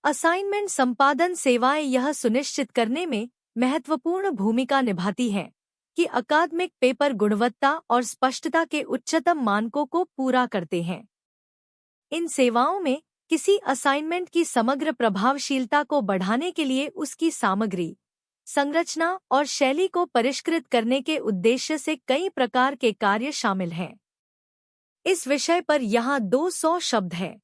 Assignment संपादन सेवाएं यह सुनिश्चित करने में महत्वपूर्ण भूमिका निभाती हैं कि अकादमिक पेपर गुणवत्ता और स्पष्टता के उच्चतम मानकों को पूरा करते हैं। इन सेवाओं में किसी असाइनमेंट की समग्र प्रभावशीलता को बढ़ाने के लिए उसकी सामग्री, संरचना और शैली को परिष्कृत करने के उद्देश्य से कई प्रकार के कार्य शामिल हैं। इस विषय पर यहाँ 200 शब्द हैं।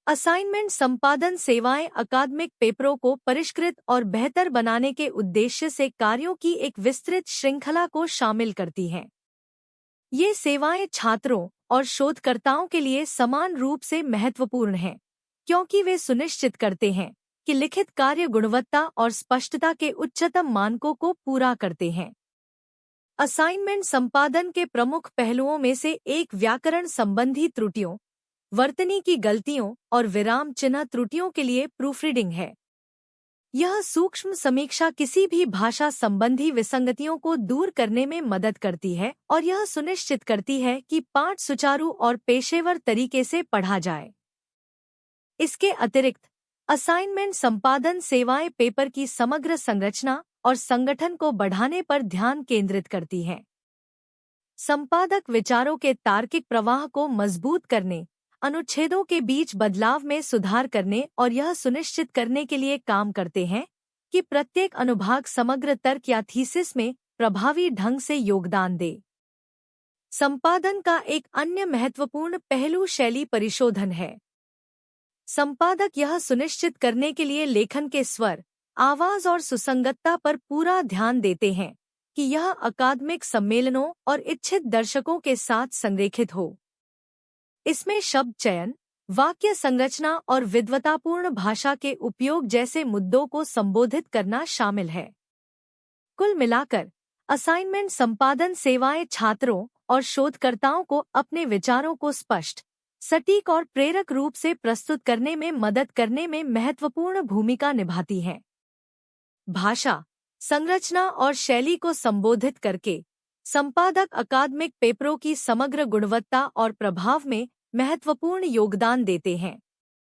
असाइनमेंट संपादन सेवाएं अकादमिक पेपरों को परिष्कृत और बेहतर बनाने के उद्देश्य से कार्यों की एक विस्तृत श्रृंखला को शामिल करती हैं। ये सेवाएं छात्रों और शोधकर्ताओं के लिए समान रूप से महत्वपूर्ण हैं, क्योंकि वे सुनिश्चित करते हैं कि लिखित कार्य गुणवत्ता और स्पष्टता के उच्चतम मानकों को पूरा करते हैं। असाइनमेंट संपादन के प्रमुख पहलुओं में से एक व्याकरण संबंधी त्रुटियों, वर्तनी की गलतियों और विराम चिन्ह त्रुटियों के लिए प्रूफरीडिंग है। यह सूक्ष्म समीक्षा किसी भी भाषा संबंधी विसंगतियों को दूर करने में मदद करती है और यह सुनिश्चित करती है कि पाठ सुचारू और पेशेवर तरीके से पढ़ा जाए। इसके अतिरिक्त असाइनमेंट संपादन सेवाएं पेपर की समग्र संरचना और संगठन को बढ़ाने पर ध्यान केंद्रित करती हैं। संपादक विचारों के तार्किक प्रवाह को मजबूत करने, अनुच्छेदों के बीच बदलाव में सुधार करने और यह सुनिश्चित करने के लिए काम करते हैं कि प्रत्येक अनुभाग समग्र तर्क या थीसिस में प्रभावी ढंग से योगदान दे। संपादन का एक अन्य महत्वपूर्ण पहलू शैली परिशोधन है। संपादक यह सुनिश्चित करने के लिए लेखन के स्वर, आवाज और सुसंगतता पर पूरा ध्यान देते हैं कि यह अकादमिक सम्मेलनों और इच्छित दर्शकों के साथ संरेखित हो। इसमें शब्द चयन, वाक्य संरचना और विद्वतापूर्ण भाषा के उपयोग जैसे मुद्दों को संबोधित करना शामिल है। कुल मिलाकर असाइनमेंट संपादन सेवाएं छात्रों और शोधकर्ताओं को अपने विचारों को स्पष्ट, सटीक और प्रेरक रूप से प्रस्तुत करने में मदद करने में महत्वपूर्ण भूमिका निभाती हैं। भाषा, संरचना और शैली को संबोधित करके संपादक अकादमिक पेपरों की समग्र गुणवत्ता और प्रभाव में महत्वपूर्ण योगदान देते हैं।